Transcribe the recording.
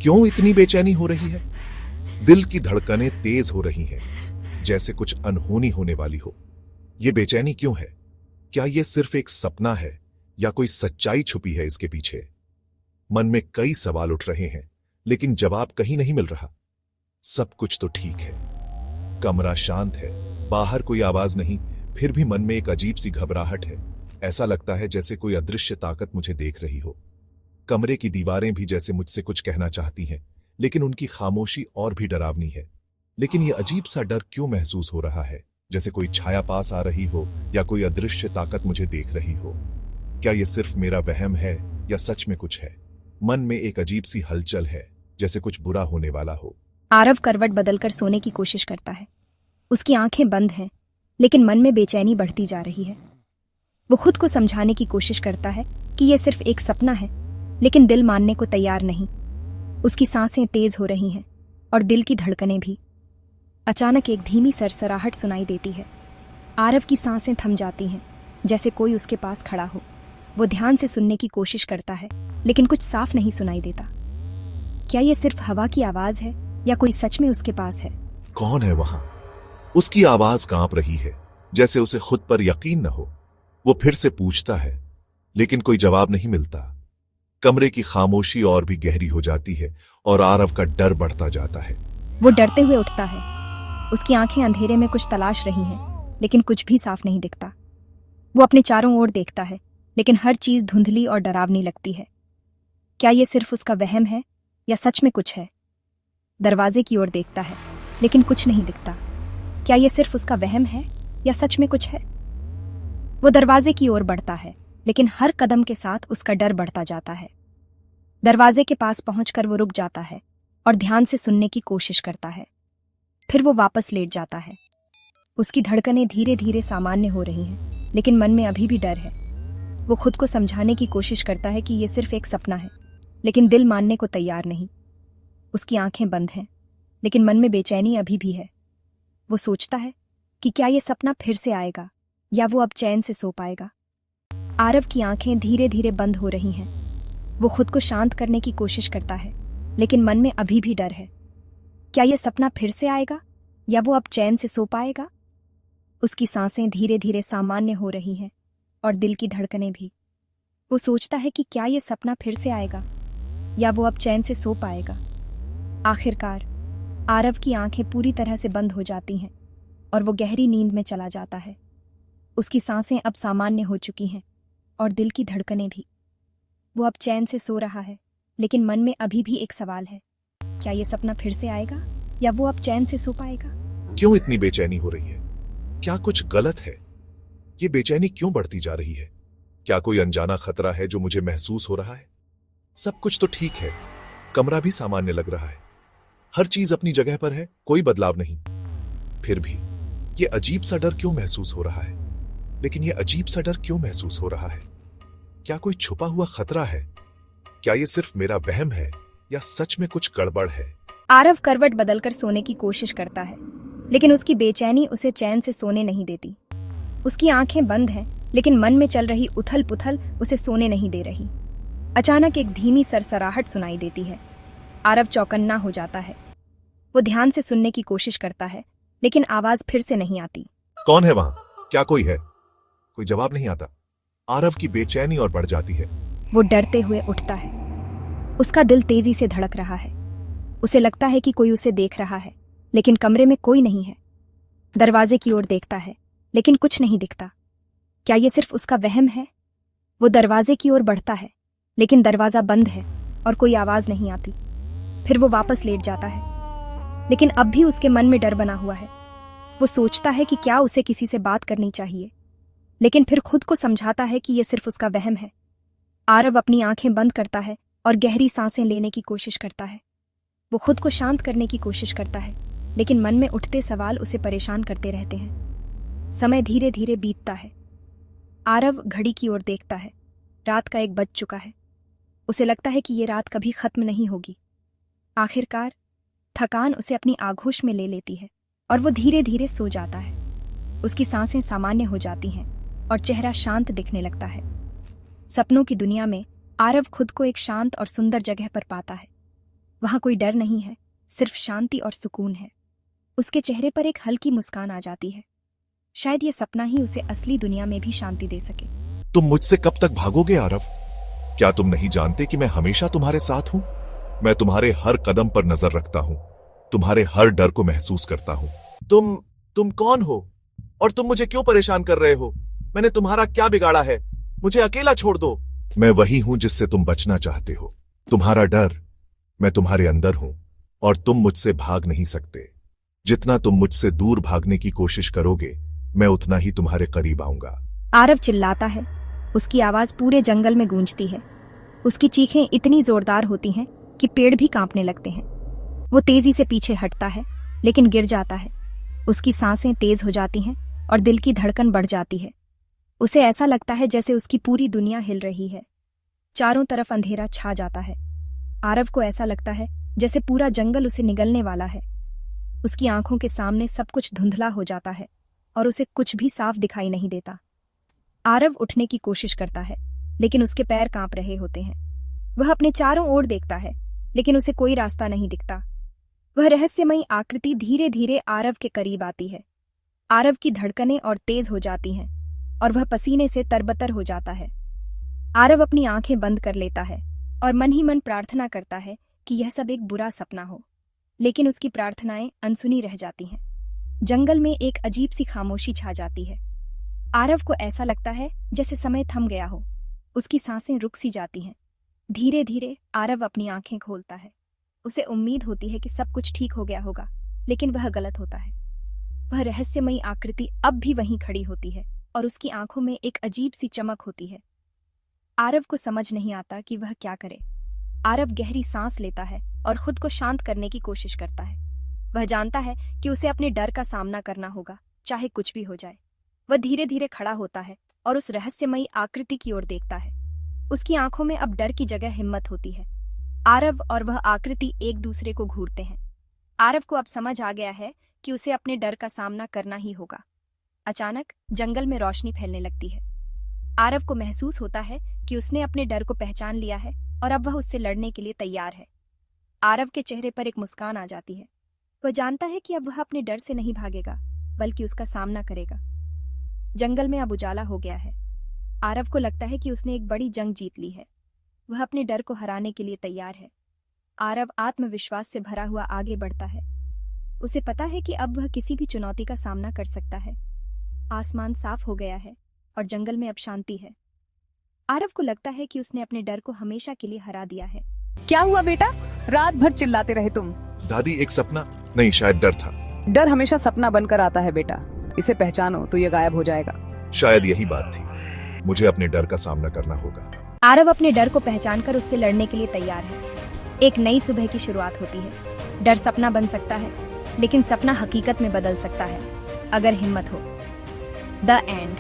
क्यों इतनी बेचैनी हो रही है? दिल की धड़कनें तेज हो रही हैं, जैसे कुछ अनहोनी होने वाली हो। ये बेचैनी क्यों है? क्या ये सिर्फ एक सपना है या कोई सच्चाई छुपी है इसके पीछे? मन में कई सवाल उठ रहे हैं, लेकिन जवाब कहीं नहीं मिल रहा। सब कुछ तो ठीक है, कमरा शांत है, बाहर कोई आवाज नहीं, फिर भी मन में एक अजीब सी घबराहट है। ऐसा लगता है जैसे कोई अदृश्य ताकत मुझे देख रही हो। कमरे की दीवारें भी जैसे मुझसे कुछ कहना चाहती हैं, लेकिन उनकी खामोशी और भी डरावनी है। लेकिन यह अजीब सा डर क्यों महसूस हो रहा है, जैसे कोई छाया पास आ रही हो या कोई अदृश्य ताकत मुझे देख रही हो? क्या यह सिर्फ मेरा वहम है या सच में कुछ है? मन में एक अजीब सी हलचल है, जैसे कुछ बुरा होने वाला हो। आरव करवट बदलकर सोने की कोशिश करता है। उसकी आंखें बंद हैं, लेकिन मन में बेचैनी बढ़ती जा रही है। वो खुद को समझाने की कोशिश करता है कि यह सिर्फ एक सपना है, लेकिन दिल मानने को तैयार नहीं। उसकी सांसें तेज हो रही हैं और दिल की धड़कनें भी। अचानक एक धीमी सरसराहट सुनाई देती है। आरव की सांसें थम जाती हैं, जैसे कोई उसके पास खड़ा हो। वो ध्यान से सुनने की कोशिश करता है, लेकिन कुछ साफ नहीं सुनाई देता। क्या यह सिर्फ हवा की आवाज है या कोई सच में उसके पास है? कौन है वहां? उसकी आवाज कांप रही है, जैसे उसे खुद पर यकीन न हो। वो फिर से पूछता है, लेकिन कोई जवाब नहीं मिलता। कमरे की खामोशी और भी गहरी हो जाती है और आरव का डर बढ़ता जाता है। वो डरते हुए उठता है। उसकी आंखें अंधेरे में कुछ तलाश रही हैं, लेकिन कुछ भी साफ नहीं दिखता। वो अपने चारों ओर देखता है, लेकिन हर चीज धुंधली और डरावनी लगती है। क्या ये सिर्फ उसका वहम है या सच में कुछ है? दरवाजे की ओर देखता है, लेकिन कुछ नहीं दिखता। क्या ये सिर्फ उसका वहम है या सच में कुछ है? वो दरवाजे की ओर बढ़ता है, लेकिन हर कदम के साथ उसका डर बढ़ता जाता है। दरवाजे के पास पहुंचकर वो रुक जाता है और ध्यान से सुनने की कोशिश करता है। फिर वो वापस लेट जाता है। उसकी धड़कनें धीरे धीरे सामान्य हो रही हैं, लेकिन मन में अभी भी डर है। वो खुद को समझाने की कोशिश करता है कि ये सिर्फ एक सपना है, लेकिन दिल मानने को तैयार नहीं। उसकी आंखें बंद हैं, लेकिन मन में बेचैनी अभी भी है। वो सोचता है कि क्या ये सपना फिर से आएगा या वो अब चैन से सो पाएगा। आरव की आंखें धीरे धीरे बंद हो रही हैं। वो खुद को शांत करने की कोशिश करता है, लेकिन मन में अभी भी डर है। क्या ये सपना फिर से आएगा या वो अब चैन से सो पाएगा? उसकी सांसें धीरे धीरे सामान्य हो रही हैं और दिल की धड़कनें भी। वो सोचता है कि क्या ये सपना फिर से आएगा या वो अब चैन से सो पाएगा। आखिरकार आरव की आंखें पूरी तरह से बंद हो जाती हैं और वो गहरी नींद में चला जाता है। उसकी सांसें अब सामान्य हो चुकी हैं और दिल की धड़कनें भी। वो अब चैन से सो रहा है, लेकिन मन में अभी भी एक सवाल है। क्या ये सपना फिर से आएगा या वो अब चैन से सो पाएगा? क्यों इतनी बेचैनी हो रही है? क्या कुछ गलत है? ये बेचैनी क्यों बढ़ती जा रही है? क्या कोई अनजाना खतरा है जो मुझे महसूस हो रहा है? सब कुछ तो ठीक है, कमरा भी सामान्य लग रहा है, हर चीज अपनी जगह पर है, कोई बदलाव नहीं। फिर भी ये अजीब सा डर क्यों महसूस हो रहा है? लेकिन ये अजीब सा डर क्यों महसूस हो रहा है? क्या कोई छुपा हुआ खतरा है? क्या ये सिर्फ मेरा वहम है या सच में कुछ गड़बड़ है? आरव करवट बदलकर सोने की कोशिश करता है, लेकिन उसकी बेचैनी उसे चैन से सोने नहीं देती। उसकी आंखें बंद हैं, लेकिन मन में चल रही उथल पुथल उसे सोने नहीं दे रही। अचानक एक धीमी सरसराहट सुनाई देती है। आरव चौकन्ना हो जाता है। वो ध्यान से सुनने की कोशिश करता है, लेकिन आवाज फिर से नहीं आती। कौन है वहां? क्या कोई है? कोई जवाब नहीं आता। आरव की बेचैनी और बढ़ जाती है। वो डरते हुए उठता है। उसका दिल तेजी से धड़क रहा है। उसे लगता है कि कोई उसे देख रहा है, लेकिन कमरे में कोई नहीं है। दरवाजे की ओर देखता है, लेकिन कुछ नहीं दिखता। क्या ये सिर्फ उसका वहम है? वो दरवाजे की ओर बढ़ता है, लेकिन दरवाजा बंद है और कोई आवाज नहीं आती। फिर वो वापस लेट जाता है, लेकिन अब भी उसके मन में डर बना हुआ है। वो सोचता है कि क्या उसे किसी से बात करनी चाहिए, लेकिन फिर खुद को समझाता है कि यह सिर्फ उसका वहम है। आरव अपनी आंखें बंद करता है और गहरी सांसें लेने की कोशिश करता है। वो खुद को शांत करने की कोशिश करता है, लेकिन मन में उठते सवाल उसे परेशान करते रहते हैं। समय धीरे धीरे बीतता है। आरव घड़ी की ओर देखता है। रात का 1 बज चुका है। उसे लगता है कि ये रात कभी खत्म नहीं होगी। आखिरकार थकान उसे अपनी आगोश में ले लेती है और वो धीरे धीरे सो जाता है। उसकी सांसें सामान्य हो जाती हैं और चेहरा शांत दिखने लगता है। सपनों की दुनिया में आरव खुद को एक शांत और सुंदर जगह पर पाता है। वहां कोई डर नहीं है, सिर्फ शांति और सुकून है। उसके चेहरे पर एक हल्की मुस्कान आ जाती है। शायद ये सपना ही उसे असली दुनिया में भी शांति दे सके। तुम मुझसे कब तक भागोगे आरव? क्या तुम नहीं जानते कि मैं हमेशा तुम्हारे साथ हूं? मैं तुम्हारे हर कदम पर नजर रखता हूं, तुम्हारे हर डर को महसूस करता हूं। तुम कौन हो और तुम मुझे क्यों परेशान कर रहे हो? मैंने तुम्हारा क्या बिगाड़ा है? मुझे अकेला छोड़ दो। मैं वही हूं जिससे तुम बचना चाहते हो। तुम्हारा डर, मैं तुम्हारे अंदर हूं और तुम मुझसे भाग नहीं सकते। जितना तुम मुझसे दूर भागने की कोशिश करोगे, मैं उतना ही तुम्हारे करीब आऊंगा। आरव चिल्लाता है। उसकी आवाज पूरे जंगल में गूंजती है। उसकी चीखें इतनी जोरदार होती हैं कि पेड़ भी कांपने लगते हैं। वो तेजी से पीछे हटता है, लेकिन गिर जाता है। उसकी सांसें तेज हो जाती हैं और दिल की धड़कन बढ़ जाती है। उसे ऐसा लगता है जैसे उसकी पूरी दुनिया हिल रही है। चारों तरफ अंधेरा छा जाता है। आरव को ऐसा लगता है जैसे पूरा जंगल उसे निगलने वाला है। उसकी आंखों के सामने सब कुछ धुंधला हो जाता है और उसे कुछ भी साफ दिखाई नहीं देता। आरव उठने की कोशिश करता है, लेकिन उसके पैर कांप रहे होते हैं। वह अपने चारों ओर देखता है, लेकिन उसे कोई रास्ता नहीं दिखता। वह रहस्यमयी आकृति धीरे धीरे आरव के करीब आती है। आरव की धड़कनें और तेज हो जाती हैं और वह पसीने से तरबतर हो जाता है। आरव अपनी आंखें बंद कर लेता है और मन ही मन प्रार्थना करता है कि यह सब एक बुरा सपना हो, लेकिन उसकी प्रार्थनाएं अनसुनी रह जाती हैं। जंगल में एक अजीब सी खामोशी छा जाती है। आरव को ऐसा लगता है जैसे समय थम गया हो। उसकी सांसें रुक सी जाती हैं। धीरे धीरे आरव अपनी आंखें खोलता है। उसे उम्मीद होती है कि सब कुछ ठीक हो गया होगा, लेकिन वह गलत होता है। वह रहस्यमयी आकृति अब भी वहीं खड़ी होती है और उसकी आंखों में एक अजीब सी चमक होती है। आरव को समझ नहीं आता कि वह क्या करे। आरव गहरी सांस लेता है और खुद को शांत करने की कोशिश करता है। वह जानता है कि उसे अपने डर का सामना करना होगा, चाहे कुछ भी हो जाए। वह धीरे धीरे खड़ा होता है और उस रहस्यमयी आकृति की ओर देखता है। उसकी आंखों में अब डर की जगह हिम्मत होती है। आरव और वह आकृति एक दूसरे को घूरते हैं। आरव को अब समझ आ गया है कि उसे अपने डर का सामना करना ही होगा। अचानक जंगल में रोशनी फैलने लगती है। आरव को महसूस होता है कि उसने अपने डर को पहचान लिया है और अब वह उससे लड़ने के लिए तैयार है। आरव के चेहरे पर एक मुस्कान आ जाती है। वह जानता है कि अब वह अपने डर से नहीं भागेगा, बल्कि उसका सामना करेगा। जंगल में अब उजाला हो गया है। आरव को लगता है कि उसने एक बड़ी जंग जीत ली है। वह अपने डर को हराने के लिए तैयार है। आरव आत्मविश्वास से भरा हुआ आगे बढ़ता है। उसे पता है कि अब वह किसी भी चुनौती का सामना कर सकता है। आसमान साफ हो गया है और जंगल में अब शांति है। आरव को लगता है कि उसने अपने डर को हमेशा के लिए हरा दिया है। क्या हुआ बेटा? रात भर चिल्लाते रहे तुम। दादी, एक सपना नहीं, शायद डर था। डर हमेशा सपना बनकर आता है बेटा। इसे पहचानो तो ये गायब हो जाएगा। शायद यही बात थी। मुझे अपने डर का सामना करना होगा। आरव अपने डर को पहचानकर उससे लड़ने के लिए तैयार है। एक नई सुबह की शुरुआत होती है। डर सपना बन सकता है, लेकिन सपना हकीकत में बदल सकता है, अगर हिम्मत हो। The end.